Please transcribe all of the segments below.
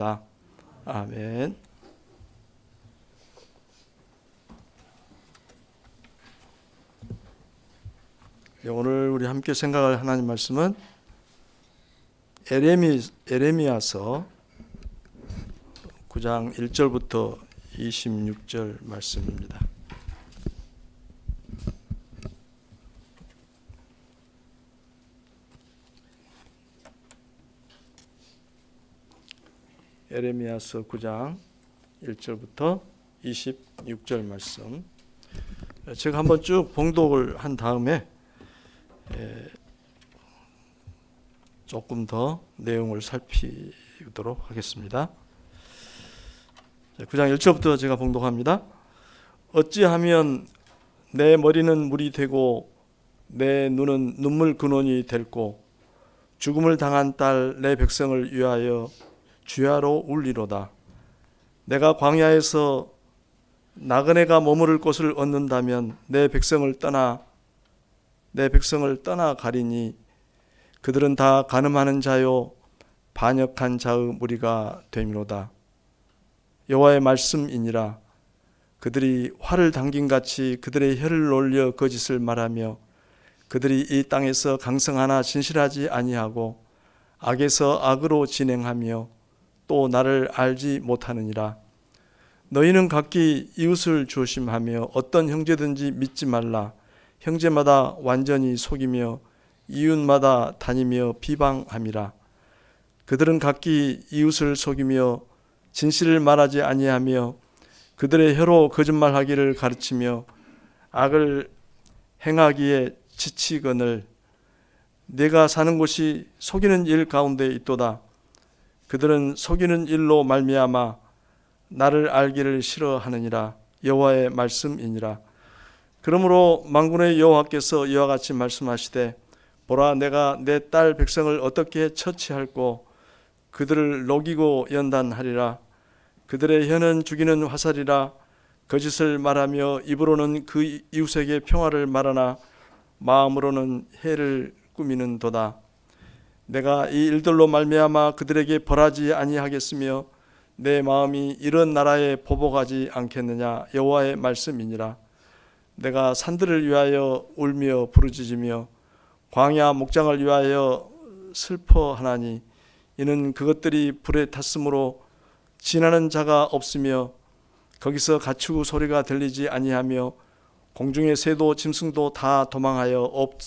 아멘. 오늘 우리 함께 생각할 하나님 말씀은 에레미야서 9장 1절부터 26절 말씀입니다. 에레미야서 9장 1절부터 26절 말씀. 제가 한번 쭉 봉독을 한 다음에 조금 더 내용을 살피도록 하겠습니다. 9장 1절부터 제가 봉독합니다. 어찌하면 내 머리는 물이 되고 내 눈은 눈물 근원이 될고 죽음을 당한 딸 내 백성을 위하여 주야로 울리로다. 내가 광야에서 나그네가 머무를 곳을 얻는다면 내 백성을 떠나 가리니 그들은 다 간음하는 자요 반역한 자의 무리가 되미로다. 여호와의 말씀이니라. 그들이 활을 당김같이 그들의 혀를 놀려 거짓을 말하며 그들이 이 땅에서 강성하나 진실하지 아니하고 악에서 악으로 진행하며 또 나를 알지 못하느니라. 너희는 각기 이웃을 조심하며 어떤 형제든지 믿지 말라. 형제마다 완전히 속이며 이웃마다 다니며 비방함이라. 그들은 각기 이웃을 속이며 진실을 말하지 아니하며 그들의 혀로 거짓말하기를 가르치며 악을 행하기에 지치거늘 내가 사는 곳이 속이는 일 가운데 있도다. 그들은 속이는 일로 말미암아 나를 알기를 싫어하느니라. 여호와의 말씀이니라. 그러므로 만군의 여호와께서 이와 같이 말씀하시되 보라, 내가 내 딸 백성을 어떻게 처치할꼬 그들을 녹이고 연단하리라. 그들의 혀는 죽이는 화살이라. 거짓을 말하며 입으로는 그 이웃에게 평화를 말하나 마음으로는 해를 꾸미는도다. 내가 이 일들로 말미암아 그들에게 벌하지 아니하겠으며 내 마음이 이런 나라에 보복하지 않겠느냐. 여호와의 말씀이니라. 내가 산들을 위하여 울며 부르짖으며 광야 목장을 위하여 슬퍼하나니 이는 그것들이 불에 탔으므로 지나는 자가 없으며 거기서 가축 소리가 들리지 아니하며 공중의 새도 짐승도 다 도망하여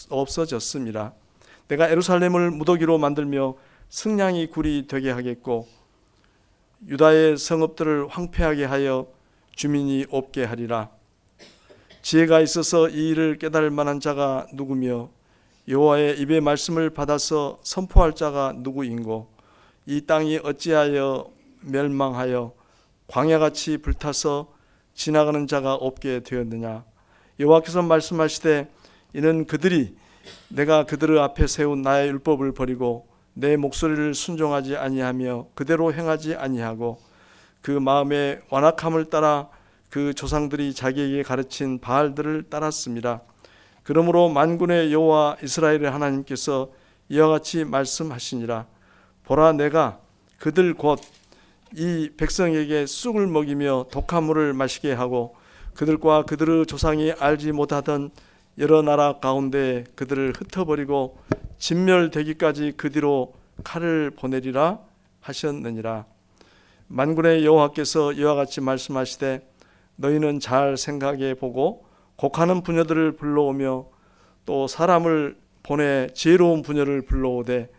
없어졌음이라. 내가 예루살렘을 무더기로 만들며 승냥이 굴이 되게 하겠고 유다의 성읍들을 황폐하게 하여 주민이 없게 하리라. 지혜가 있어서 이 일을 깨달을 만한 자가 누구며 여호와의 입의 말씀을 받아서 선포할 자가 누구인고 이 땅이 어찌하여 멸망하여 광야같이 불타서 지나가는 자가 없게 되었느냐. 여호와께서 말씀하시되 이는 그들이 내가 그들의 앞에 세운 나의 율법을 버리고 내 목소리를 순종하지 아니하며 그대로 행하지 아니하고 그 마음의 완악함을 따라 그 조상들이 자기에게 가르친 바알들을 따랐습니다. 그러므로 만군의 여호와 이스라엘의 하나님께서 이와 같이 말씀하시니라. 보라, 내가 그들 곧 이 백성에게 쑥을 먹이며 독한 물을 마시게 하고 그들과 그들의 조상이 알지 못하던 여러 나라 가운데 그들을 흩어버리고 진멸되기까지 그 뒤로 칼을 보내리라 하셨느니라. 만군의 여호와께서 이와 같이 말씀하시되 너희는 잘 생각해 보고 곡하는 부녀들을 불러오며 또 사람을 보내 지혜로운 부녀를 불러오되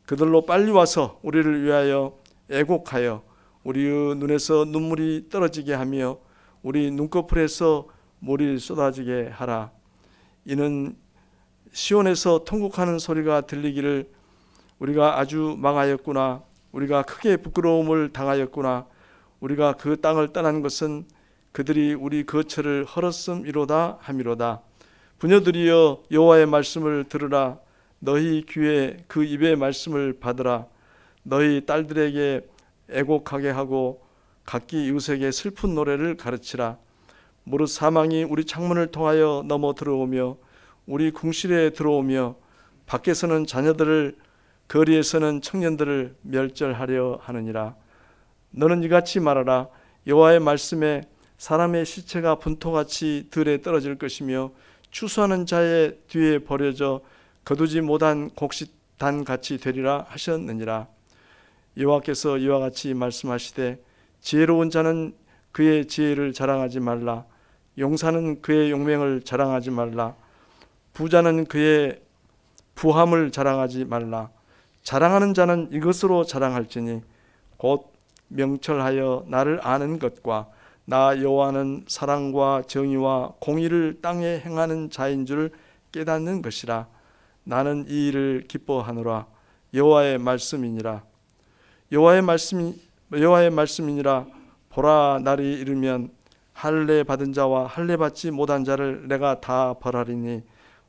그들로 빨리 와서 우리를 위하여 애곡하여 우리의 눈에서 눈물이 떨어지게 하며 우리 눈꺼풀에서 물이 쏟아지게 하라. 이는 시온에서 통곡하는 소리가 들리기를 우리가 아주 망하였구나. 우리가 크게 부끄러움을 당하였구나. 우리가 그 땅을 떠난 것은 그들이 우리 거처를 헐었음이로다 하미로다. 부녀들이여 여호와의 말씀을 들으라. 너희 귀에 그 입의 말씀을 받으라. 너희 딸들에게 애곡하게 하고 각기 이웃에게 슬픈 노래를 가르치라. 무릇 사망이 우리 창문을 통하여 넘어 들어오며 우리 궁실에 들어오며 밖에서는 자녀들을 거리에서는 청년들을 멸절하려 하느니라. 너는 이같이 말하라. 여호와의 말씀에 사람의 시체가 분토같이 들에 떨어질 것이며 추수하는 자의 뒤에 버려져 거두지 못한 곡식단같이 되리라 하셨느니라. 여호와께서 이와 같이 말씀하시되 지혜로운 자는 그의 지혜를 자랑하지 말라. 용사는 그의 용맹을 자랑하지 말라. 부자는 그의 부함을 자랑하지 말라. 자랑하는 자는 이것으로 자랑할지니 곧 명철하여 나를 아는 것과 나 여호와는 사랑과 정의와 공의를 땅에 행하는 자인 줄 깨닫는 것이라. 나는 이 일을 기뻐하노라. 여호와의 말씀이니라. 여호와의 말씀이니라. 보라, 날이 이르면 할례 받은 자와 할례 받지 못한 자를 내가 다 벌하리니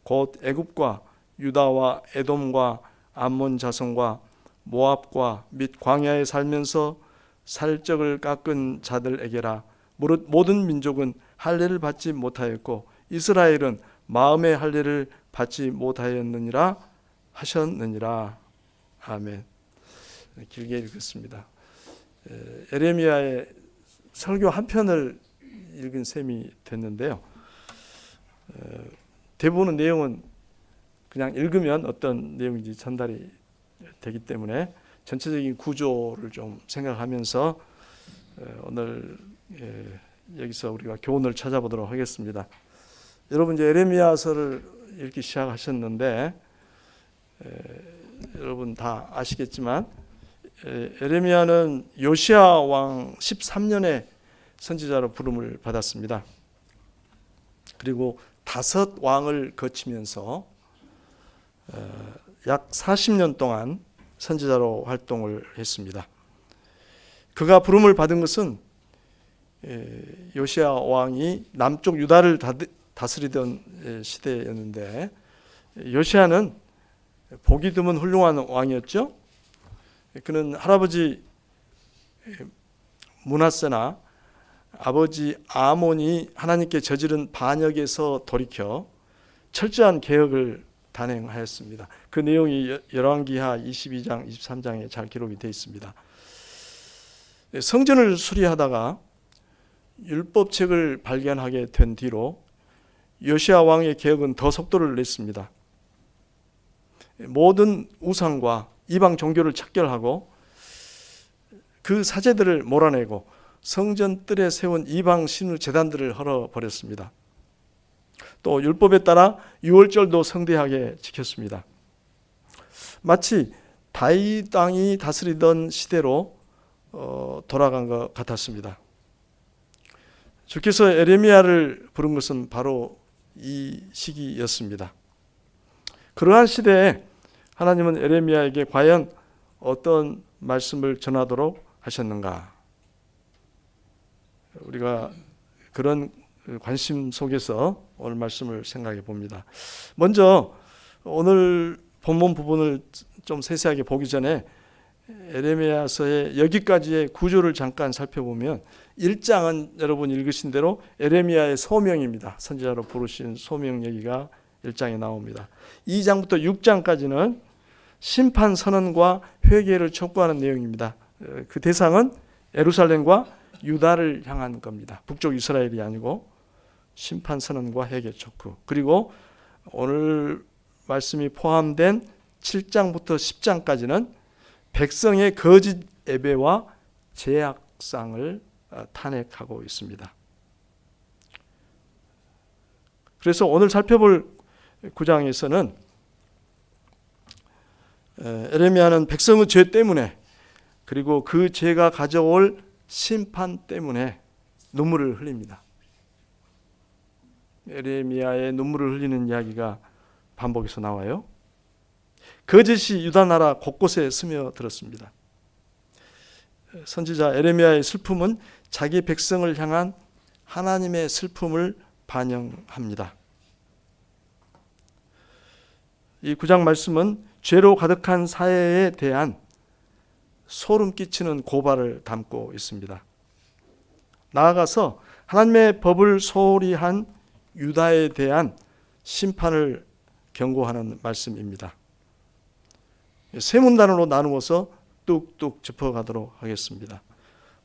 곧 애굽과 유다와 에돔과 암몬 자손과 모압과 및 광야에 살면서 살적을 깎은 자들에게라. 무릇 모든 민족은 할례를 받지 못하였고 이스라엘은 마음의 할례를 받지 못하였느니라 하셨느니라. 아멘. 길게 읽었습니다. 에레미야의 설교 한 편을 읽은 셈이 됐는데요. 대부분의 내용은 그냥 읽으면 어떤 내용인지 전달이 되기 때문에 전체적인 구조를 좀 생각하면서 오늘 여기서 우리가 교훈을 찾아보도록 하겠습니다. 여러분 이제 에레미야서를 읽기 시작하셨는데 여러분 다 아시겠지만 에레미야는 요시야 왕 13년에 선지자로 부름을 받았습니다. 그리고 5 왕을 거치면서 약 40년 동안 선지자로 활동을 했습니다. 그가 부름을 받은 것은 요시야 왕이 남쪽 유다를 다스리던 시대였는데 요시야는 보기 드문 훌륭한 왕이었죠. 그는 할아버지 므낫세나 아버지 아몬이 하나님께 저지른 반역에서 돌이켜 철저한 개혁을 단행하였습니다. 그 내용이 열왕기하 22장, 23장에 잘 기록이 되어 있습니다. 성전을 수리하다가 율법책을 발견하게 된 뒤로 요시야 왕의 개혁은 더 속도를 냈습니다. 모든 우상과 이방 종교를 척결하고 그 사제들을 몰아내고 성전 뜰에 세운 이방 신우 제단들을 헐어버렸습니다. 또 율법에 따라 유월절도 성대하게 지켰습니다. 마치 다윗 왕이 다스리던 시대로 돌아간 것 같았습니다. 주께서 에레미야를 부른 것은 바로 이 시기였습니다. 그러한 시대에 하나님은 에레미야에게 과연 어떤 말씀을 전하도록 하셨는가? 우리가 그런 관심 속에서 오늘 말씀을 생각해 봅니다. 먼저 오늘 본문 부분을 좀 세세하게 보기 전에 에레미야서의 여기까지의 구조를 잠깐 살펴보면 1장은 여러분 읽으신 대로 에레미야의 소명입니다. 선지자로 부르신 소명 얘기가 1장에 나옵니다. 2장부터 6장까지는 심판 선언과 회개를 촉구하는 내용입니다. 그 대상은 예루살렘과 유다를 향한 겁니다. 북쪽 이스라엘이 아니고 심판 선언과 회개 촉구. 그리고 오늘 말씀이 포함된 7장부터 10장까지는 백성의 거짓 예배와 제약상을 탄핵하고 있습니다. 그래서 오늘 살펴볼 9장에서는 에레미야는 백성의 죄 때문에 그리고 그 죄가 가져올 심판 때문에 눈물을 흘립니다. 에레미야의 눈물을 흘리는 이야기가 반복해서 나와요. 거짓이 유다 나라 곳곳에 스며들었습니다. 선지자 에레미야의 슬픔은 자기 백성을 향한 하나님의 슬픔을 반영합니다. 이 9장 말씀은 죄로 가득한 사회에 대한 소름 끼치는 고발을 담고 있습니다. 나아가서 하나님의 법을 소홀히 한 유다에 대한 심판을 경고하는 말씀입니다. 세 문단으로 나누어서 뚝뚝 짚어가도록 하겠습니다.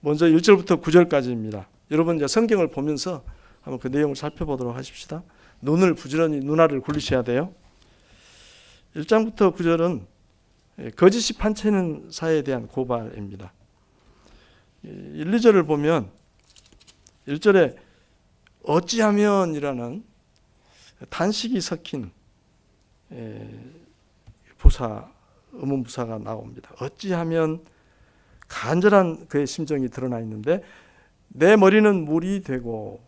먼저 1절부터 9절까지입니다. 여러분 이제 성경을 보면서 한번 그 내용을 살펴보도록 하십시다. 눈을 부지런히 눈알을 굴리셔야 돼요. 1장부터 9절은 거짓이 판치는 사회에 대한 고발입니다. 1, 2절을 보면 1절에 어찌하면이라는 단식이 섞인 부사, 의문부사가 나옵니다. 어찌하면 간절한 그의 심정이 드러나 있는데 내 머리는 물이 되고,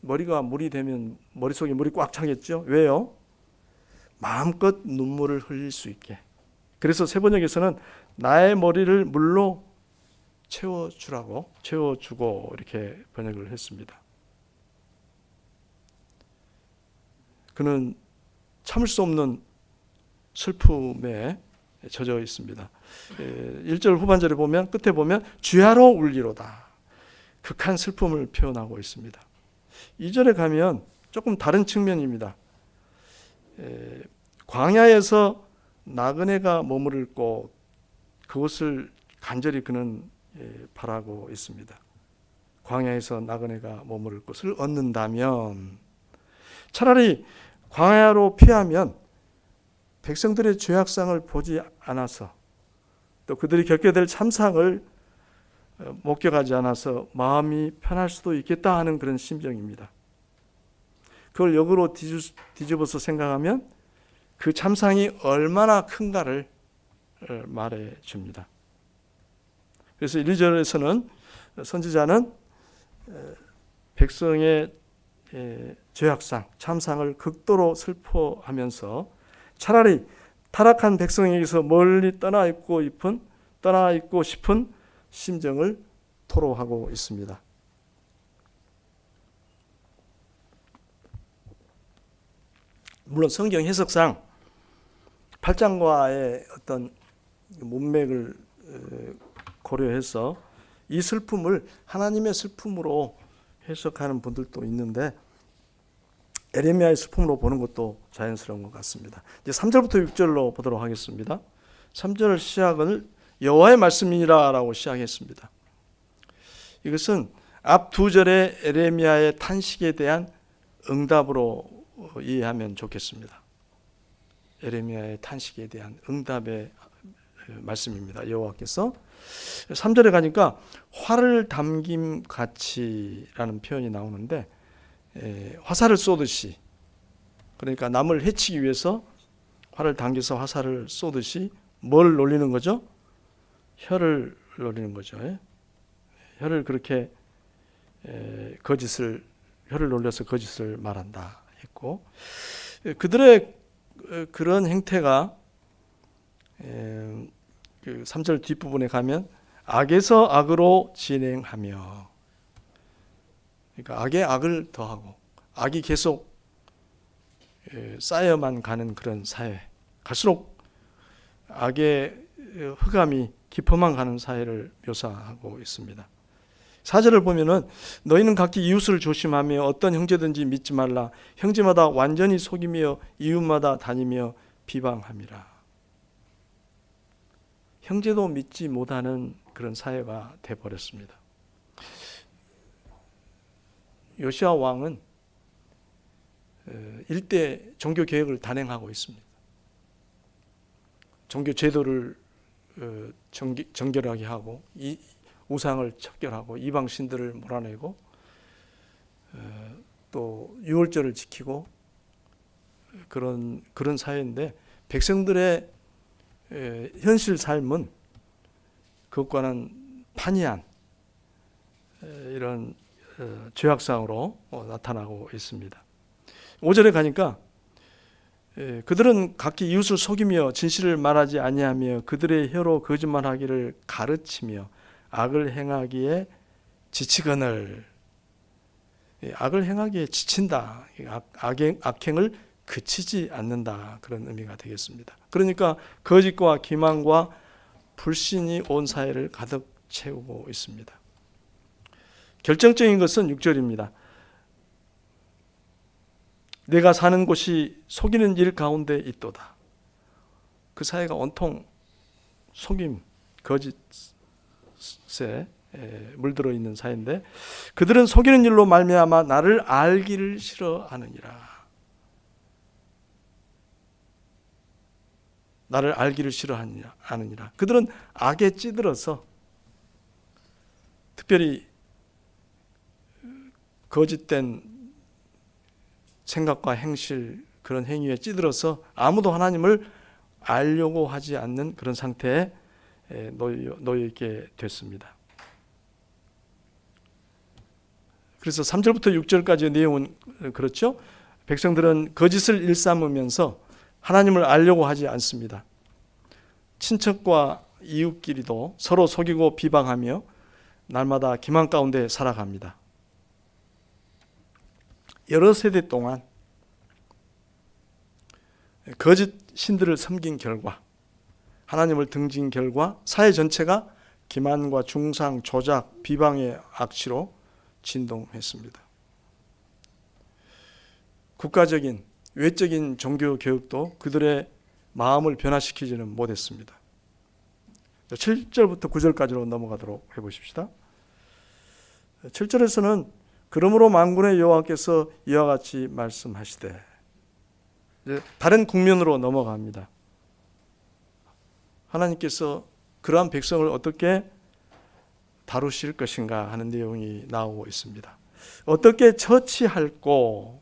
머리가 물이 되면 머릿속에 물이 꽉 차겠죠. 왜요? 마음껏 눈물을 흘릴 수 있게. 그래서 세번역에서는 나의 머리를 물로 채워주고 이렇게 번역을 했습니다. 그는 참을 수 없는 슬픔에 젖어 있습니다. 1절 후반절에 보면, 끝에 보면 주야로 울리로다. 극한 슬픔을 표현하고 있습니다. 2절에 가면 조금 다른 측면입니다. 광야에서 나그네가 머무를 곳, 그곳을 간절히 그는 바라고 있습니다. 광야에서 나그네가 머무를 곳을 얻는다면, 차라리 광야로 피하면 백성들의 죄악상을 보지 않아서, 또 그들이 겪게 될 참상을 목격하지 않아서 마음이 편할 수도 있겠다 하는 그런 심정입니다. 그걸 역으로 뒤집어서 생각하면 그 참상이 얼마나 큰가를 말해 줍니다. 그래서 1, 2절에서는 선지자는 백성의 죄악상, 참상을 극도로 슬퍼하면서 차라리 타락한 백성에게서 멀리 떠나 있고 싶은 심정을 토로하고 있습니다. 물론 성경 해석상 8장과의 어떤 문맥을 고려해서 이 슬픔을 하나님의 슬픔으로 해석하는 분들도 있는데, 에레미야의 슬픔으로 보는 것도 자연스러운 것 같습니다. 이제 3절부터 6절로 보도록 하겠습니다. 3절 시작을 여호와의 말씀이니라 라고 시작했습니다. 이것은 앞 두 절의 에레미야의 탄식에 대한 응답으로 이해하면 좋겠습니다. 에레미야의 탄식에 대한 응답의 말씀입니다. 여호와께서 3절에 가니까 화를 담김 같이라는 표현이 나오는데, 화살을 쏘듯이, 그러니까 남을 해치기 위해서 화를 당겨서 화살을 쏘듯이 뭘 놀리는 거죠? 혀를 놀리는 거죠. 혀를 그렇게 혀를 놀려서 거짓을 말한다 했고, 그들의 그런 행태가 3절 뒷부분에 가면 악에서 악으로 진행하며, 그러니까 악에 악을 더하고 악이 계속 쌓여만 가는 그런 사회, 갈수록 악의 흑암이 깊어만 가는 사회를 묘사하고 있습니다. 4절을 보면은 너희는 각기 이웃을 조심하며 어떤 형제든지 믿지 말라. 형제마다 완전히 속이며 이웃마다 다니며 비방함이라. 형제도 믿지 못하는 그런 사회가 되어버렸습니다. 요시야 왕은 일대 종교 개혁을 단행하고 있습니다. 종교 제도를 정결하게 하고 우상을 척결하고 이방 신들을 몰아내고 또 유월절을 지키고 그런 사회인데, 백성들의 현실 삶은 그것과는 판이한 이런 죄악상으로 나타나고 있습니다. 5절에 가니까 그들은 각기 이웃을 속이며 진실을 말하지 아니하며 그들의 혀로 거짓말하기를 가르치며 악을 행하기에 지치거늘. 악을 행하기에 지친다. 악행을 그치지 않는다. 그런 의미가 되겠습니다. 그러니까 거짓과 기만과 불신이 온 사회를 가득 채우고 있습니다. 결정적인 것은 6절입니다. 내가 사는 곳이 속이는 일 가운데 있도다. 그 사회가 온통 속임, 거짓 것에 물들어 있는 사이인데, 그들은 속이는 일로 말미암아 나를 알기를 싫어하느니라. 나를 알기를 싫어하느니라. 그들은 악에 찌들어서, 특별히 거짓된 생각과 행실, 그런 행위에 찌들어서 아무도 하나님을 알려고 하지 않는 그런 상태에 놓여 있게 됐습니다. 그래서 3절부터 6절까지의 내용은 그렇죠. 백성들은 거짓을 일삼으면서 하나님을 알려고 하지 않습니다. 친척과 이웃끼리도 서로 속이고 비방하며 날마다 기만 가운데 살아갑니다. 여러 세대 동안 거짓 신들을 섬긴 결과, 하나님을 등진 결과 사회 전체가 기만과 중상, 조작, 비방의 악취로 진동했습니다. 국가적인 외적인 종교 교육도 그들의 마음을 변화시키지는 못했습니다. 7절부터 9절까지로 넘어가도록 해보십시다. 7절에서는 그러므로 만군의 여호와께서 이와 같이 말씀하시되, 다른 국면으로 넘어갑니다. 하나님께서 그러한 백성을 어떻게 다루실 것인가 하는 내용이 나오고 있습니다. 어떻게 처치할꼬,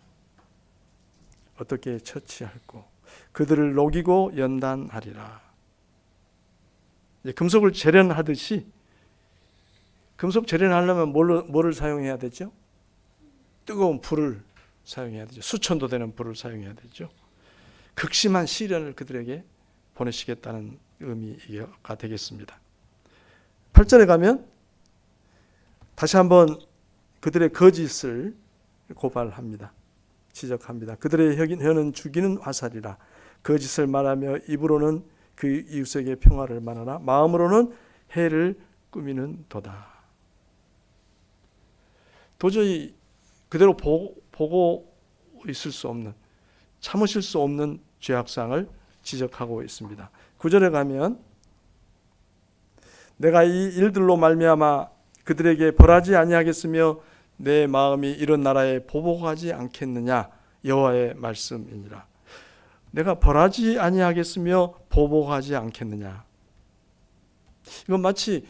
그들을 녹이고 연단하리라. 금속을 재련하듯이, 금속 재련하려면 뭐를 사용해야 되죠? 뜨거운 불을 사용해야 되죠. 수천도 되는 불을 사용해야 되죠. 극심한 시련을 그들에게 보내시겠다는 의미가 되겠습니다. 8절에 가면 다시 한번 그들의 거짓을 고발합니다. 지적합니다. 그들의 혀는 죽이는 화살이라. 거짓을 말하며 입으로는 그 이웃에게 평화를 말하나 마음으로는 해를 꾸미는 도다. 도저히 그대로 보고 있을 수 없는, 참으실 수 없는 죄악상을 지적하고 있습니다. 9절에 가면 내가 이 일들로 말미암아 그들에게 벌하지 아니하겠으며 내 마음이 이런 나라에 보복하지 않겠느냐, 여호와의 말씀이니라. 내가 벌하지 아니하겠으며 보복하지 않겠느냐. 이건 마치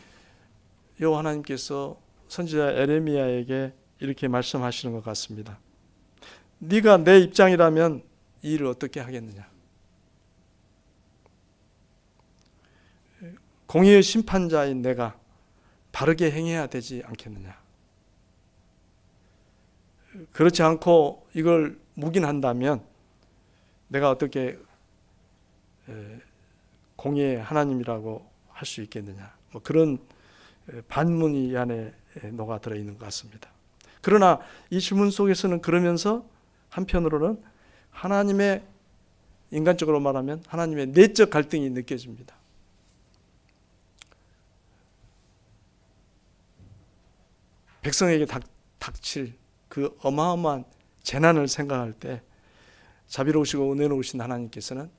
여호와 하나님께서 선지자 에레미야에게 이렇게 말씀하시는 것 같습니다. 네가 내 입장이라면 이 일을 어떻게 하겠느냐. 공의의 심판자인 내가 바르게 행해야 되지 않겠느냐. 그렇지 않고 이걸 묵인한다면 내가 어떻게 공의의 하나님이라고 할 수 있겠느냐. 그런 반문이 이 안에 녹아들어 있는 것 같습니다. 그러나 이 질문 속에서는 그러면서 한편으로는 하나님의, 인간적으로 말하면 하나님의 내적 갈등이 느껴집니다. 백성에게 닥칠 그 어마어마한 재난을 생각할 때 자비로우시고 은혜로우신 하나님께서는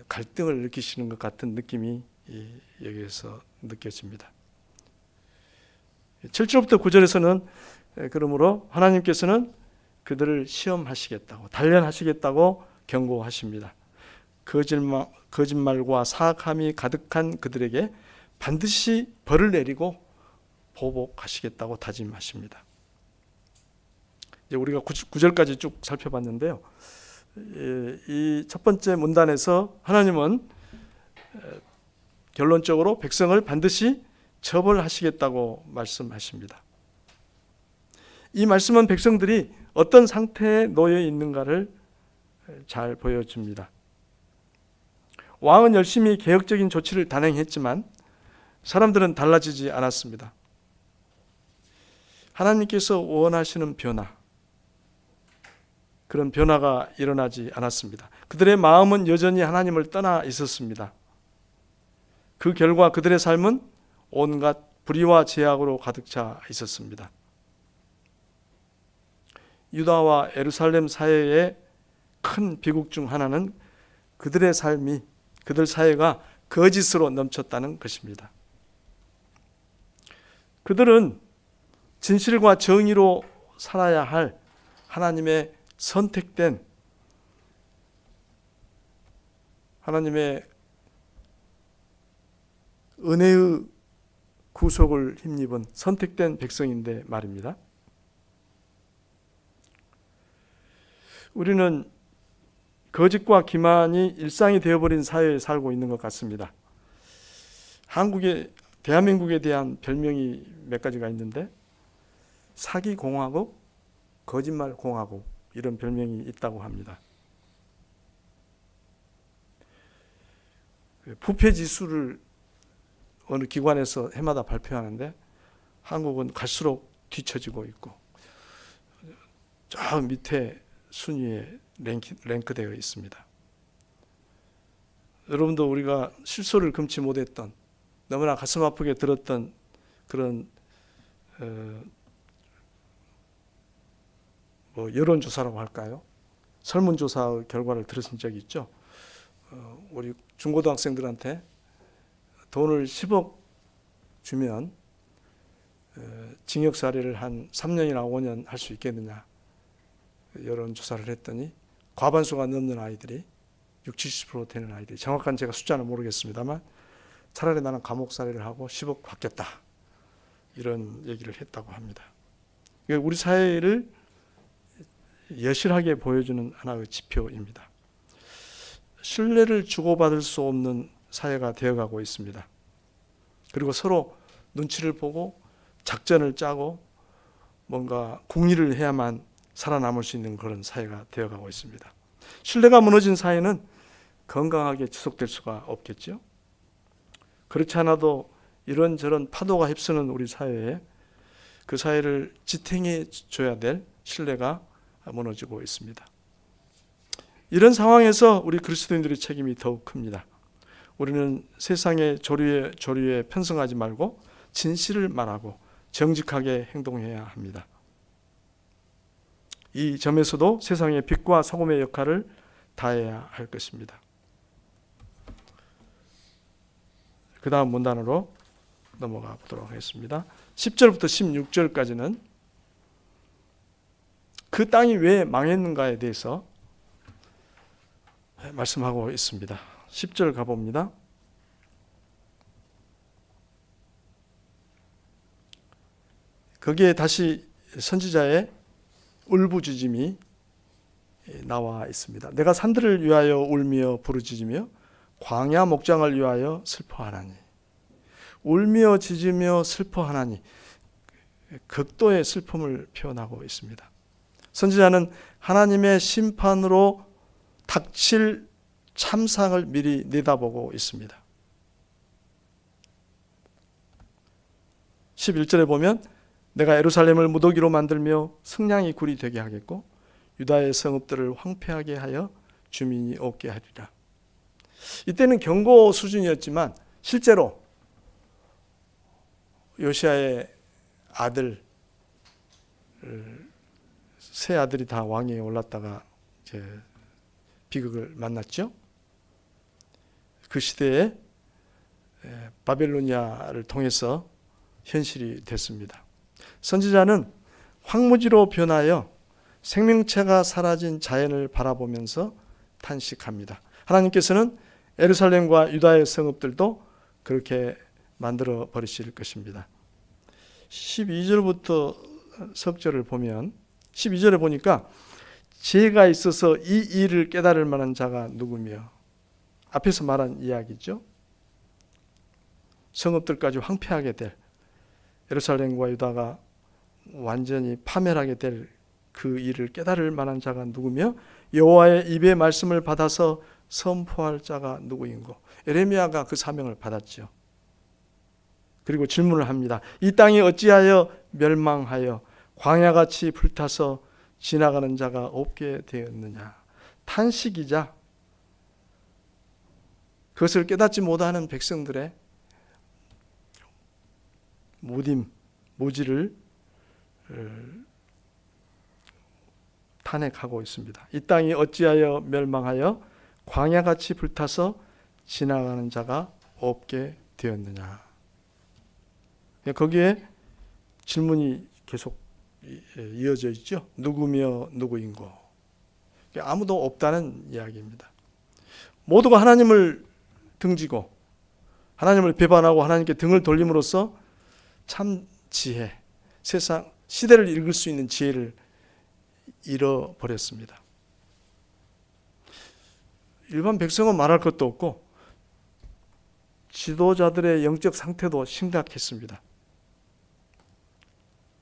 갈등을 느끼시는 것 같은 느낌이 여기에서 느껴집니다. 7절부터 9절에서는 그러므로 하나님께서는 그들을 시험하시겠다고, 단련하시겠다고 경고하십니다. 거짓말과 사악함이 가득한 그들에게 반드시 벌을 내리고 보복하시겠다고 다짐하십니다. 이제 우리가 9절까지 쭉 살펴봤는데요. 이 첫 번째 문단에서 하나님은 결론적으로 백성을 반드시 처벌하시겠다고 말씀하십니다. 이 말씀은 백성들이 어떤 상태에 놓여 있는가를 잘 보여줍니다. 왕은 열심히 개혁적인 조치를 단행했지만 사람들은 달라지지 않았습니다. 하나님께서 원하시는 변화, 그런 변화가 일어나지 않았습니다. 그들의 마음은 여전히 하나님을 떠나 있었습니다. 그 결과 그들의 삶은 온갖 불의와 죄악으로 가득 차 있었습니다. 유다와 예루살렘 사회의 큰 비극 중 하나는 그들의 삶이, 그들 사회가 거짓으로 넘쳤다는 것입니다. 그들은 진실과 정의로 살아야 할 하나님의 선택된, 하나님의 은혜의 구속을 힘입은 선택된 백성인데 말입니다. 우리는 거짓과 기만이 일상이 되어버린 사회에 살고 있는 것 같습니다. 대한민국에 대한 별명이 몇 가지가 있는데 사기공화국, 거짓말공화국, 이런 별명이 있다고 합니다. 부패지수를 어느 기관에서 해마다 발표하는데 한국은 갈수록 뒤처지고 있고 저 밑에 순위에 랭크되어 있습니다. 여러분도 우리가 실소를 금치 못했던, 너무나 가슴 아프게 들었던 그런 여론조사라고 할까요? 설문조사 결과를 들으신 적이 있죠? 우리 중고등학생들한테 돈을 10억 주면 징역사례를 한 3년이나 5년 할 수 있겠느냐 여론조사를 했더니 과반수가 넘는 아이들이 60-70% 되는 아이들이, 정확한 제가 숫자는 모르겠습니다만 차라리 나는 감옥살이를 하고 10억 받겠다 이런 얘기를 했다고 합니다. 우리 사회를 여실하게 보여주는 하나의 지표입니다. 신뢰를 주고받을 수 없는 사회가 되어가고 있습니다. 그리고 서로 눈치를 보고 작전을 짜고 뭔가 궁리를 해야만 살아남을 수 있는 그런 사회가 되어가고 있습니다. 신뢰가 무너진 사회는 건강하게 지속될 수가 없겠죠. 그렇지 않아도 이런저런 파도가 휩쓰는 우리 사회에 그 사회를 지탱해 줘야 될 신뢰가 무너지고 있습니다. 이런 상황에서 우리 그리스도인들의 책임이 더욱 큽니다. 우리는 세상의 조류에 편승하지 말고 진실을 말하고 정직하게 행동해야 합니다. 이 점에서도 세상의 빛과 소금의 역할을 다해야 할 것입니다. 그 다음 문단으로 넘어가 보도록 하겠습니다. 10절부터 16절까지는 그 땅이 왜 망했는가에 대해서 말씀하고 있습니다. 10절 가봅니다. 거기에 다시 선지자의 울부짖음이 나와 있습니다. 내가 산들을 위하여 울며 부르짖으며 광야 목장을 위하여 슬퍼하나니. 울며 짖으며 슬퍼하나니, 극도의 슬픔을 표현하고 있습니다. 선지자는 하나님의 심판으로 닥칠 참상을 미리 내다보고 있습니다. 11절에 보면 내가 예루살렘을 무더기로 만들며 승냥이 굴이 되게 하겠고 유다의 성읍들을 황폐하게 하여 주민이 없게 하리라. 이때는 경고 수준이었지만 실제로 요시야의 아들, 세 아들이 다 왕위에 올랐다가 이제 비극을 만났죠. 그 시대에 바벨로니아를 통해서 현실이 됐습니다. 선지자는 황무지로 변하여 생명체가 사라진 자연을 바라보면서 탄식합니다. 하나님께서는 예루살렘과 유다의 성읍들도 그렇게 만들어 버리실 것입니다. 12절부터 석절을 보면 12절에 보니까 지혜가 있어서 이 일을 깨달을 만한 자가 누구며, 앞에서 말한 이야기죠. 성읍들까지 황폐하게 될, 예루살렘과 유다가 완전히 파멸하게 될 그 일을 깨달을 만한 자가 누구며 여호와의 입의 말씀을 받아서 선포할 자가 누구인고. 에레미야가 그 사명을 받았죠. 그리고 질문을 합니다. 이 땅이 어찌하여 멸망하여 광야같이 불타서 지나가는 자가 없게 되었느냐. 탄식이자 그것을 깨닫지 못하는 백성들의 모지를 탄핵하고 있습니다. 이 땅이 어찌하여 멸망하여 광야같이 불타서 지나가는 자가 없게 되었느냐. 거기에 질문이 계속 이어져 있죠. 누구며 누구인고. 아무도 없다는 이야기입니다. 모두가 하나님을 등지고 하나님을 배반하고 하나님께 등을 돌림으로써 참 지혜, 세상 시대를 읽을 수 있는 지혜를 잃어버렸습니다. 일반 백성은 말할 것도 없고 지도자들의 영적 상태도 심각했습니다.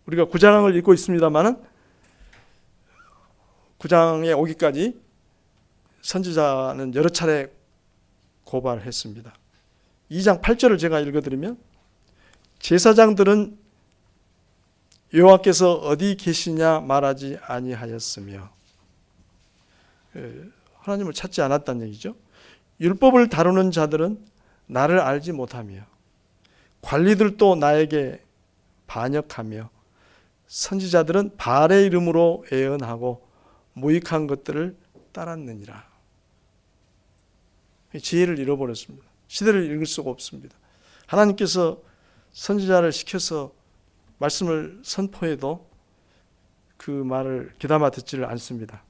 우리가 9장을 읽고 있습니다마는 9장에 오기까지 선지자는 여러 차례 고발했습니다. 2장 8절을 제가 읽어드리면 제사장들은 여호와께서 어디 계시냐 말하지 아니하였으며, 하나님을 찾지 않았다는 얘기죠. 율법을 다루는 자들은 나를 알지 못하며 관리들도 나에게 반역하며 선지자들은 바알의 이름으로 애언하고 무익한 것들을 따랐느니라. 지혜를 잃어버렸습니다. 시대를 읽을 수가 없습니다. 하나님께서 선지자를 시켜서 말씀을 선포해도 그 말을 귀담아 듣지를 않습니다.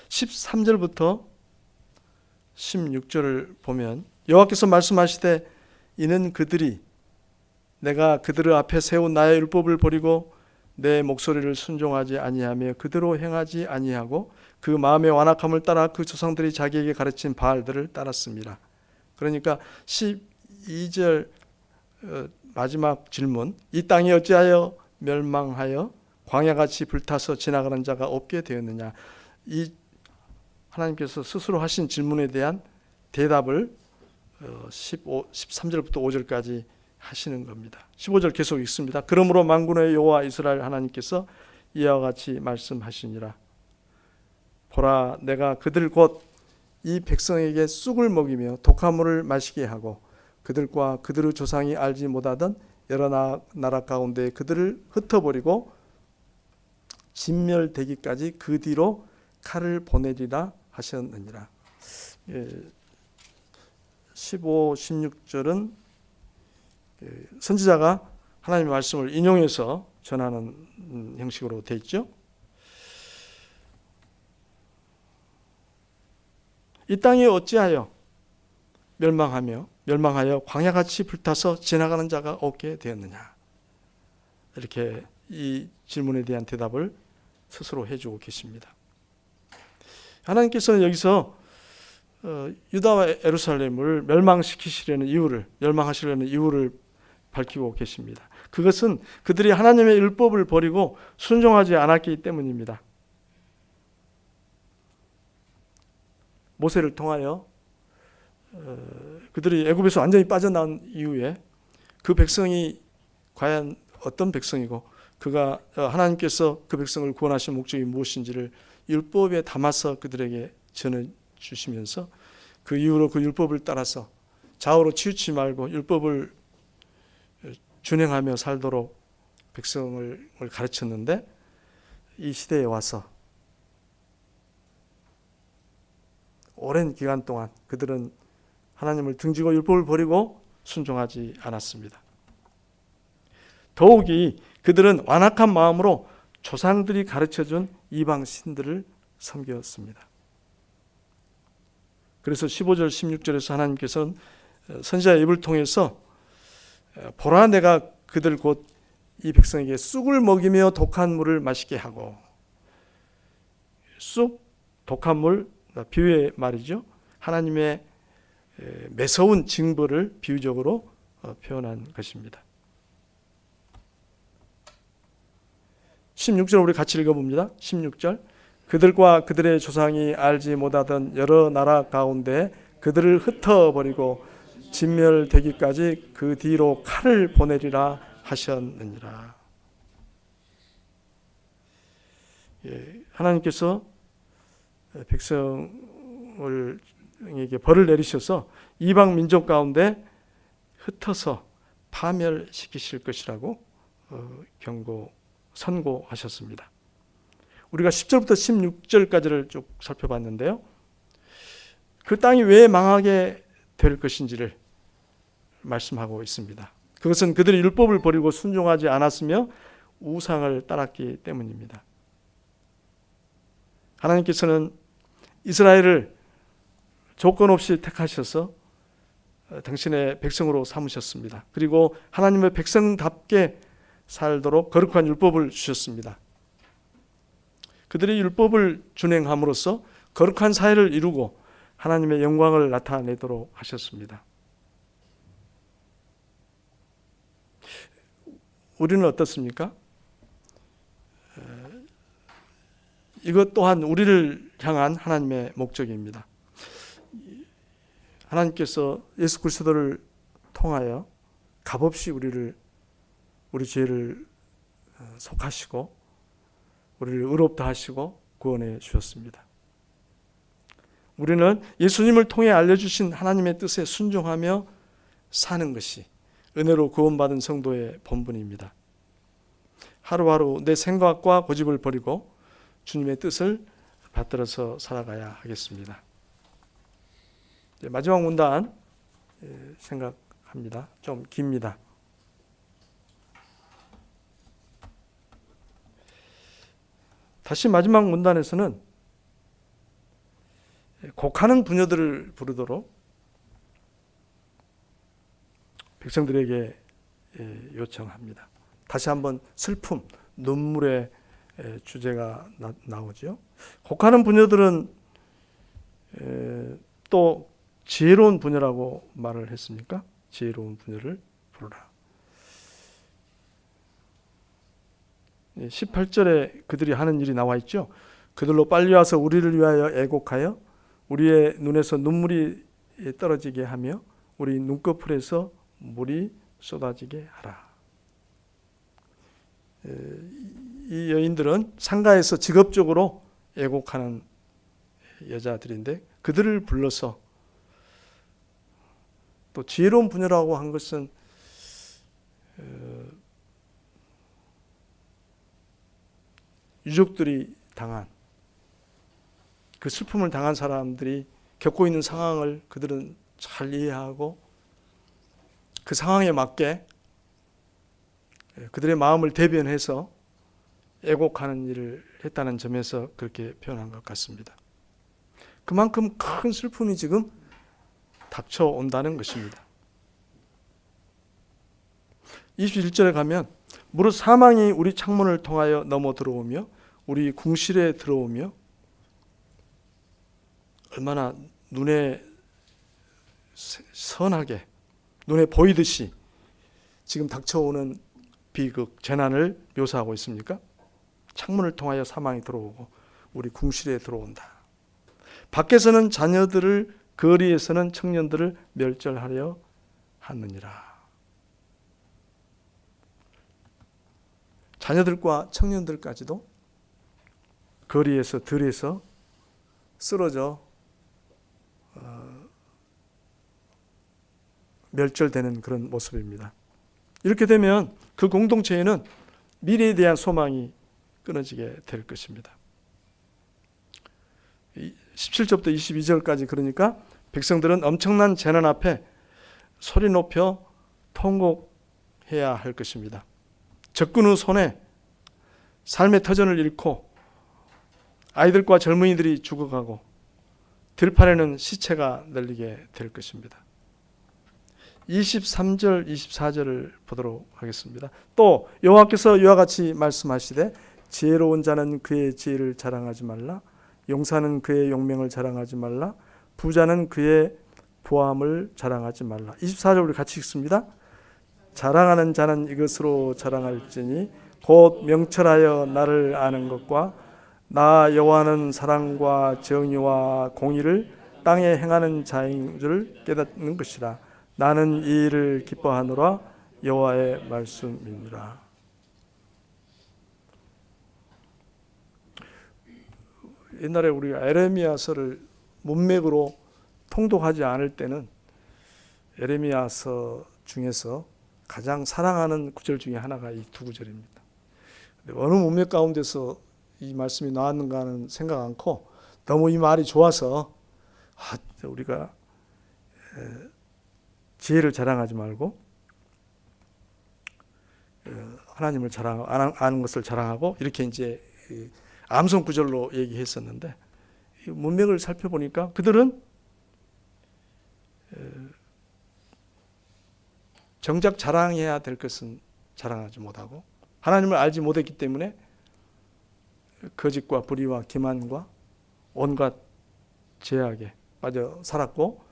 13절부터 16절을 보면 여호와께서 말씀하시되 이는 그들이 내가 그들 앞에 세운 나의 율법을 버리고 내 목소리를 순종하지 아니하며 그대로 행하지 아니하고 그 마음의 완악함을 따라 그 조상들이 자기에게 가르친 바알들을 따랐습니다. 그러니까 12절 마지막 질문, 이 땅이 어찌하여 멸망하여 광야같이 불타서 지나가는 자가 없게 되었느냐. 이 하나님께서 스스로 하신 질문에 대한 대답을 13절부터 5절까지 하시는 겁니다. 15절 계속 읽습니다. 그러므로 만군의 여호와 이스라엘 하나님께서 이와 같이 말씀하시니라. 보라, 내가 그들 곧 이 백성에게 쑥을 먹이며 독한 물을 마시게 하고 그들과 그들의 조상이 알지 못하던 여러 나라 가운데 그들을 흩어버리고 진멸되기까지 그 뒤로 칼을 보내리라 하셨느니라. 15, 16절은 선지자가 하나님의 말씀을 인용해서 전하는 형식으로 되어 있죠. 이 땅이 어찌하여 멸망하여 광야같이 불타서 지나가는 자가 없게 되었느냐. 이렇게 이 질문에 대한 대답을 스스로 해주고 계십니다. 하나님께서는 여기서 유다와 예루살렘을 멸망하시려는 이유를 밝히고 계십니다. 그것은 그들이 하나님의 율법을 버리고 순종하지 않았기 때문입니다. 모세를 통하여 그들이 애굽에서 완전히 빠져나온 이후에 그 백성이 과연 어떤 백성이고 그가 하나님께서 그 백성을 구원하신 목적이 무엇인지를 율법에 담아서 그들에게 전해 주시면서 그 이후로 그 율법을 따라서 좌우로 치우치지 말고 율법을 준행하며 살도록 백성을 가르쳤는데, 이 시대에 와서 오랜 기간 동안 그들은 하나님을 등지고 율법을 버리고 순종하지 않았습니다. 더욱이 그들은 완악한 마음으로 조상들이 가르쳐준 이방 신들을 섬겼습니다. 그래서 15절 16절에서 하나님께서는 선지자의 입을 통해서 보라, 내가 그들 곧 이 백성에게 쑥을 먹이며 독한 물을 마시게 하고, 쑥, 독한 물, 비유의 말이죠. 하나님의 매서운 징벌을 비유적으로 표현한 것입니다. 16절 우리 같이 읽어봅니다. 16절, 그들과 그들의 조상이 알지 못하던 여러 나라 가운데 그들을 흩어버리고 진멸되기까지 그 뒤로 칼을 보내리라 하셨느니라. 하나님께서 백성에게 벌을 내리셔서 이방 민족 가운데 흩어서 파멸시키실 것이라고 선고하셨습니다. 우리가 10절부터 16절까지를 쭉 살펴봤는데요. 그 땅이 왜 망하게 될 것인지를 말씀하고 있습니다. 그것은 그들이 율법을 버리고 순종하지 않았으며 우상을 따랐기 때문입니다. 하나님께서는 이스라엘을 조건 없이 택하셔서 당신의 백성으로 삼으셨습니다. 그리고 하나님의 백성답게 살도록 거룩한 율법을 주셨습니다. 그들이 율법을 준행함으로써 거룩한 사회를 이루고 하나님의 영광을 나타내도록 하셨습니다. 우리는 어떻습니까? 이것 또한 우리를 향한 하나님의 목적입니다. 하나님께서 예수 그리스도를 통하여 값없이 우리 죄를 속하시고 우리를 의롭다 하시고 구원해 주셨습니다. 우리는 예수님을 통해 알려주신 하나님의 뜻에 순종하며 사는 것이 은혜로 구원받은 성도의 본분입니다. 하루하루 내 생각과 고집을 버리고 주님의 뜻을 받들어서 살아가야 하겠습니다. 마지막 문단 생각합니다. 좀 깁니다. 다시 마지막 문단에서는 곡하는 부녀들을 부르도록 백성들에게 요청합니다. 다시 한번 슬픔, 눈물의 주제가 나오죠. 곡하는 부녀들은 또 지혜로운 부녀라고 말을 했습니까? 지혜로운 부녀를 부르라. 18절에 그들이 하는 일이 나와 있죠. 그들로 빨리 와서 우리를 위하여 애곡하여 우리의 눈에서 눈물이 떨어지게 하며 우리 눈꺼풀에서 물이 쏟아지게 하라. 이 여인들은 상가에서 직업적으로 애곡하는 여자들인데 그들을 불러서 또 지혜로운 부녀라고 한 것은 유족들이 당한 그 슬픔을 당한 사람들이 겪고 있는 상황을 그들은 잘 이해하고 그 상황에 맞게 그들의 마음을 대변해서 애곡하는 일을 했다는 점에서 그렇게 표현한 것 같습니다. 그만큼 큰 슬픔이 지금 닥쳐온다는 것입니다. 21절에 가면 무릇 사망이 우리 창문을 통하여 넘어 들어오며 우리 궁실에 들어오며 얼마나 눈에 선하게 눈에 보이듯이 지금 닥쳐오는 비극, 재난을 묘사하고 있습니까? 창문을 통하여 사망이 들어오고 우리 궁실에 들어온다. 밖에서는 자녀들을, 거리에서는 청년들을 멸절하려 하느니라. 자녀들과 청년들까지도 거리에서, 들에서 쓰러져 멸절되는 그런 모습입니다. 이렇게 되면 그 공동체에는 미래에 대한 소망이 끊어지게 될 것입니다. 17절부터 22절까지 그러니까 백성들은 엄청난 재난 앞에 소리 높여 통곡해야 할 것입니다. 적군 후 손에 삶의 터전을 잃고 아이들과 젊은이들이 죽어가고 들판에는 시체가 널리게 될 것입니다. 23절, 24절을 보도록 하겠습니다. 또 여호와께서 이와 같이 말씀하시되 지혜로운 자는 그의 지혜를 자랑하지 말라. 용사는 그의 용명을 자랑하지 말라. 부자는 그의 보암을 자랑하지 말라. 24절 우리 같이 읽습니다. 자랑하는 자는 이것으로 자랑할지니 곧 명철하여 나를 아는 것과 나 여호와는 사랑과 정의와 공의를 땅에 행하는 자인 줄 깨닫는 것이라. 나는 이 일을 기뻐하노라. 여호와의 말씀이니라. 옛날에 우리가 에레미야서를 문맥으로 통독하지 않을 때는 에레미야서 중에서 가장 사랑하는 구절 중에 하나가 이 두 구절입니다. 어느 문맥 가운데서 이 말씀이 나왔는가 하는 생각 않고 너무 이 말이 좋아서 우리가 지혜를 자랑하지 말고 하나님을 아는 것을 자랑하고 이렇게 이제 암송 구절로 얘기했었는데 문맥을 살펴보니까 그들은 정작 자랑해야 될 것은 자랑하지 못하고 하나님을 알지 못했기 때문에 거짓과 불의와 기만과 온갖 죄악에 빠져 살았고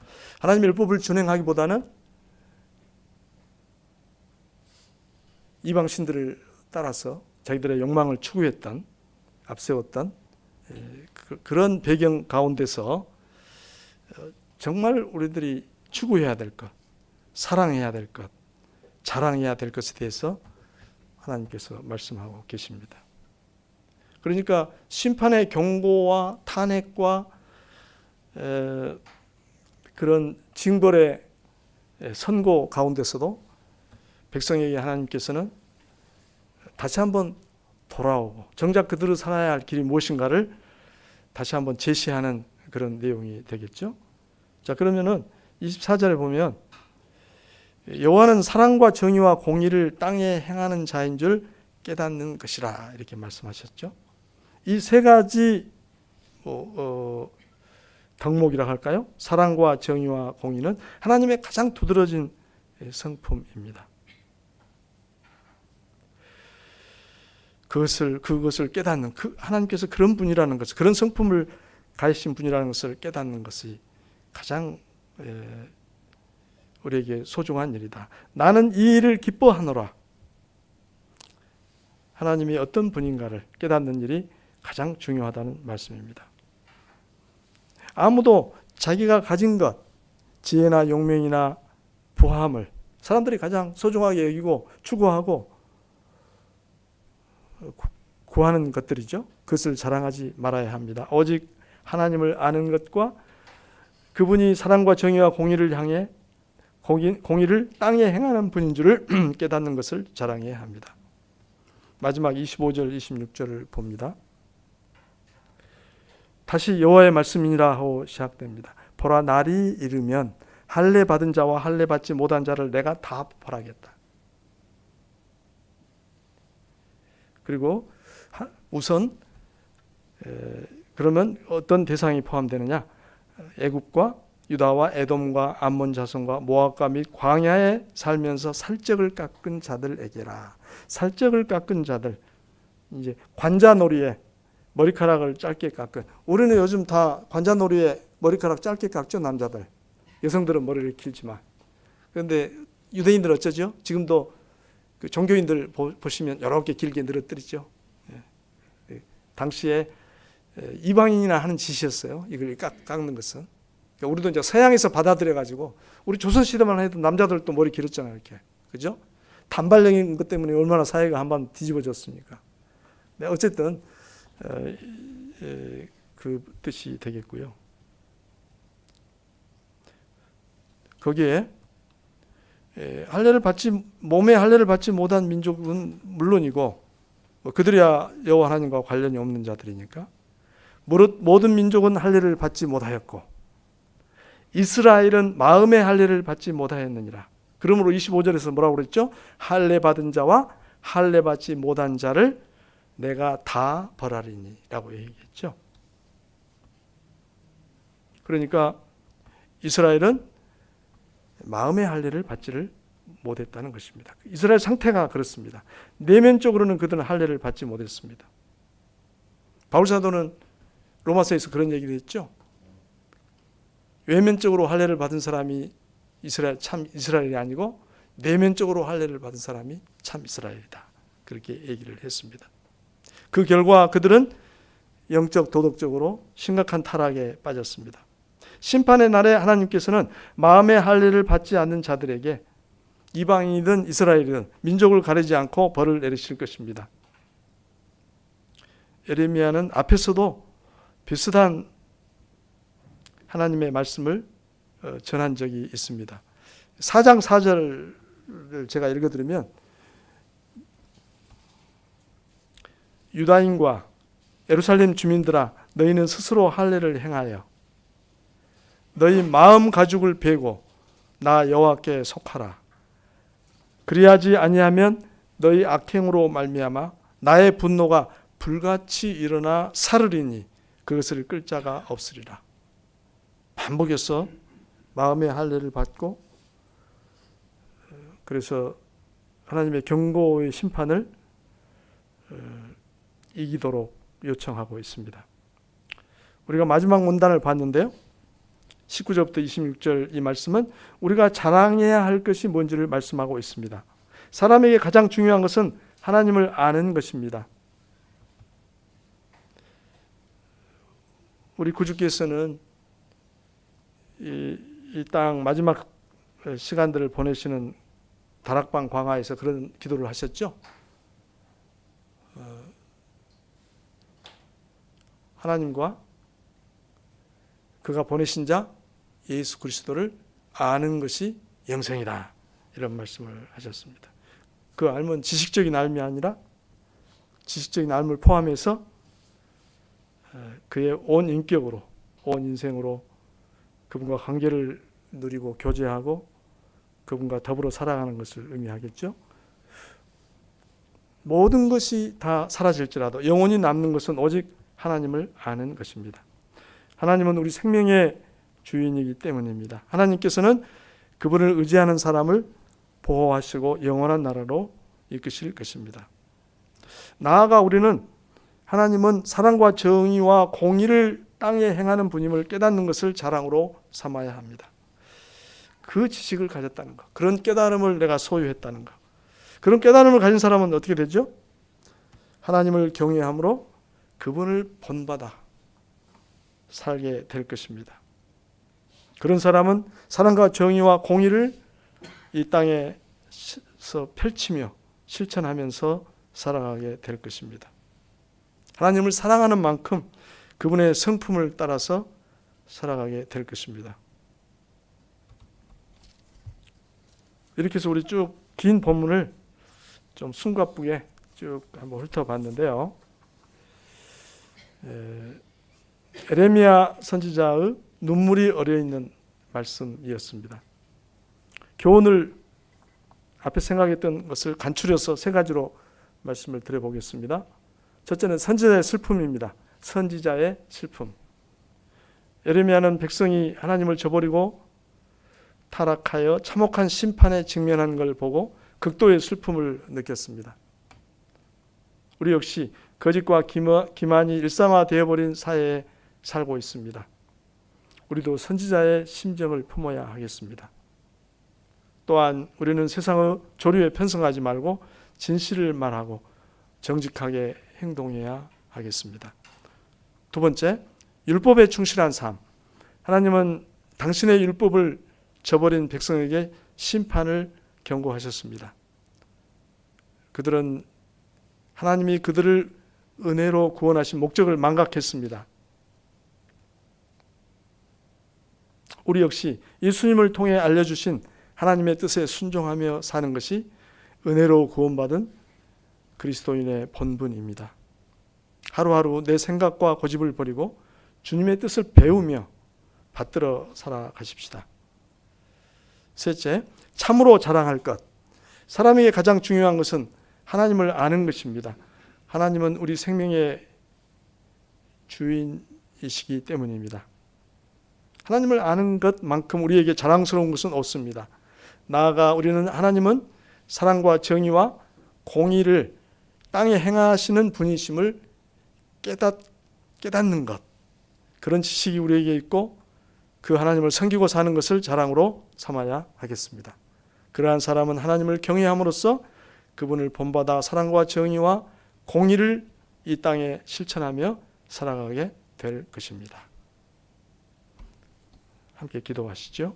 하나님의 율법을 준행하기보다는 이방 신들을 따라서 자기들의 욕망을 추구했던 앞세웠던 그런 배경 가운데서 정말 우리들이 추구해야 될 것, 사랑해야 될 것, 자랑해야 될 것에 대해서 하나님께서 말씀하고 계십니다. 그러니까 심판의 경고와 탄핵과 그런 징벌의 선고 가운데서도 백성에게 하나님께서는 다시 한번 돌아오고 정작 그들을 살아야 할 길이 무엇인가를 다시 한번 제시하는 그런 내용이 되겠죠. 자, 그러면은 24절에 보면 여호와는 사랑과 정의와 공의를 땅에 행하는 자인 줄 깨닫는 것이라 이렇게 말씀하셨죠. 이 세 가지 덕목이라 할까요? 사랑과 정의와 공의는 하나님의 가장 두드러진 성품입니다. 그것을 깨닫는 하나님께서 그런 분이라는 것을 그런 성품을 가지신 분이라는 것을 깨닫는 것이 가장 우리에게 소중한 일이다. 나는 이 일을 기뻐하노라. 하나님이 어떤 분인가를 깨닫는 일이 가장 중요하다는 말씀입니다. 아무도 자기가 가진 것, 지혜나 용명이나 부함을 사람들이 가장 소중하게 여기고 추구하고 구하는 것들이죠. 그것을 자랑하지 말아야 합니다. 오직 하나님을 아는 것과 그분이 사랑과 정의와 공의를 향해 공의를 땅에 행하는 분인 줄을 깨닫는 것을 자랑해야 합니다. 마지막 25절 26절을 봅니다. 다시 여호와의 말씀이니라 하고 시작됩니다. 보라, 날이 이르면 할례 받은 자와 할례 받지 못한 자를 내가 다 벌하겠다. 그리고 우선 그러면 어떤 대상이 포함되느냐? 애굽과 유다와 에돔과 암몬 자손과 모압과 및 광야에 살면서 살적을 깎은 자들에게라. 살적을 깎은 자들, 이제 관자놀이에 머리카락을 짧게 깎은. 우리는 요즘 다 관자놀이에 머리카락 짧게 깎죠, 남자들. 여성들은 머리를 길지만. 그런데 유대인들 어쩌죠? 지금도 그 종교인들 보시면 여러 개 길게 늘어뜨리죠. 당시에 이방인이나 하는 짓이었어요. 이걸 깎는 것은. 그러니까 우리도 이제 서양에서 받아들여가지고 우리 조선시대만 해도 남자들도 머리 길었잖아요. 이렇게. 그죠? 단발령인 것 때문에 얼마나 사회가 한번 뒤집어졌습니까? 네, 어쨌든 그 뜻이 되겠고요. 거기에 몸에 할례를 받지 못한 민족은 물론이고 그들이야 여호와 하나님과 관련이 없는 자들이니까 모든 민족은 할례를 받지 못하였고 이스라엘은 마음의 할례를 받지 못하였느니라. 그러므로 25절에서 뭐라고 그랬죠? 할례 받은 자와 할례 받지 못한 자를 내가 다 벌하리니 라고 얘기했죠. 그러니까 이스라엘은 마음의 할례를 받지를 못했다는 것입니다. 이스라엘 상태가 그렇습니다. 내면적으로는 그들은 할례를 받지 못했습니다. 바울 사도는 로마서에서 그런 얘기를 했죠. 외면적으로 할례를 받은 사람이 참 이스라엘이 아니고 내면적으로 할례를 받은 사람이 참 이스라엘이다. 그렇게 얘기를 했습니다. 그 결과 그들은 영적 도덕적으로 심각한 타락에 빠졌습니다. 심판의 날에 하나님께서는 마음의 할례를 받지 않는 자들에게 이방인이든 이스라엘이든 민족을 가리지 않고 벌을 내리실 것입니다. 예레미야는 앞에서도 비슷한 하나님의 말씀을 전한 적이 있습니다. 4장 4절을 제가 읽어드리면 유다인과 예루살렘 주민들아 너희는 스스로 할례를 행하여 너희 마음 가죽을 베고 나 여호와께 속하라. 그리하지 아니하면 너희 악행으로 말미암아 나의 분노가 불같이 일어나 사르리니 그것을 끌 자가 없으리라. 반복해서 마음의 할례를 받고, 그래서 하나님의 경고의 심판을 이기도록 요청하고 있습니다. 우리가 마지막 문단을 봤는데요, 19절부터 26절 이 말씀은 우리가 자랑해야 할 것이 뭔지를 말씀하고 있습니다. 사람에게 가장 중요한 것은 하나님을 아는 것입니다. 우리 구주께서는 이 땅 마지막 시간들을 보내시는 다락방 광화에서 그런 기도를 하셨죠. 하나님과 그가 보내신 자 예수 그리스도를 아는 것이 영생이다, 이런 말씀을 하셨습니다. 그 알면 지식적인 알미 아니라 지식적인 알을 포함해서 그의 온 인격으로, 온 인생으로 그분과 관계를 누리고 교제하고 그분과 더불어 살아가는 것을 의미하겠죠. 모든 것이 다 사라질지라도 영원히 남는 것은 오직 하나님을 아는 것입니다. 하나님은 우리 생명의 주인이기 때문입니다. 하나님께서는 그분을 의지하는 사람을 보호하시고 영원한 나라로 이끄실 것입니다. 나아가 우리는 하나님은 사랑과 정의와 공의를 땅에 행하는 분임을 깨닫는 것을 자랑으로 삼아야 합니다. 그 지식을 가졌다는 것, 그런 깨달음을 내가 소유했다는 것, 그런 깨달음을 가진 사람은 어떻게 되죠? 하나님을 경외함으로 그분을 본받아 살게 될 것입니다. 그런 사람은 사랑과 정의와 공의를 이 땅에서 펼치며 실천하면서 살아가게 될 것입니다. 하나님을 사랑하는 만큼 그분의 성품을 따라서 살아가게 될 것입니다. 이렇게 해서 우리 쭉 긴 본문을 좀 숨가쁘게 쭉 한번 훑어봤는데요. 에레미야 선지자의 눈물이 어려있는 말씀이었습니다. 교훈을 앞에 생각했던 것을 간추려서 세 가지로 말씀을 드려보겠습니다. 첫째는 선지자의 슬픔입니다. 선지자의 슬픔. 에레미야는 백성이 하나님을 저버리고 타락하여 참혹한 심판에 직면한 걸 보고 극도의 슬픔을 느꼈습니다. 우리 역시 거짓과 기만이 일상화되어 버린 사회에 살고 있습니다. 우리도 선지자의 심정을 품어야 하겠습니다. 또한 우리는 세상의 조류에 편승하지 말고 진실을 말하고 정직하게 행동해야 하겠습니다. 두 번째, 율법에 충실한 삶. 하나님은 당신의 율법을 저버린 백성에게 심판을 경고하셨습니다. 그들은 하나님이 그들을 은혜로 구원하신 목적을 망각했습니다. 우리 역시 예수님을 통해 알려주신 하나님의 뜻에 순종하며 사는 것이 은혜로 구원받은 그리스도인의 본분입니다. 하루하루 내 생각과 고집을 버리고 주님의 뜻을 배우며 받들어 살아가십시다. 셋째, 참으로 자랑할 것. 사람에게 가장 중요한 것은 하나님을 아는 것입니다. 하나님은 우리 생명의 주인이시기 때문입니다. 하나님을 아는 것만큼 우리에게 자랑스러운 것은 없습니다. 나아가 우리는 하나님은 사랑과 정의와 공의를 땅에 행하시는 분이심을 깨닫는 것, 그런 지식이 우리에게 있고 그 하나님을 섬기고 사는 것을 자랑으로 삼아야 하겠습니다. 그러한 사람은 하나님을 경외함으로써 그분을 본받아 사랑과 정의와 공의를 이 땅에 실천하며 살아가게 될 것입니다. 함께 기도하시죠.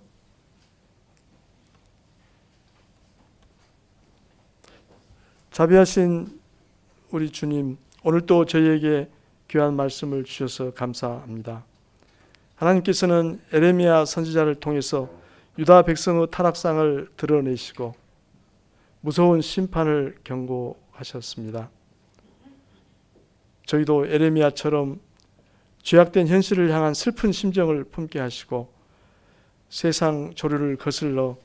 자비하신 우리 주님, 오늘도 저희에게 귀한 말씀을 주셔서 감사합니다. 하나님께서는 에레미야 선지자를 통해서 유다 백성의 타락상을 드러내시고 무서운 심판을 경고하셨습니다. 저희도 에레미야처럼 죄악된 현실을 향한 슬픈 심정을 품게 하시고 세상 조류를 거슬러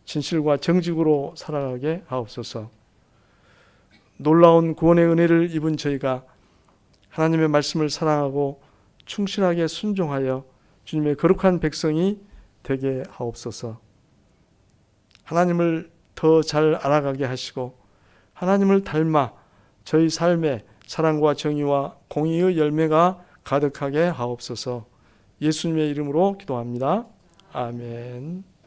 진실과 정직으로 살아가게 하옵소서. 놀라운 구원의 은혜를 입은 저희가 하나님의 말씀을 사랑하고 충실하게 순종하여 주님의 거룩한 백성이 되게 하옵소서. 하나님을 더 잘 알아가게 하시고 하나님을 닮아 저희 삶에 사랑과 정의와 공의의 열매가 가득하게 하옵소서. 예수님의 이름으로 기도합니다. 아멘.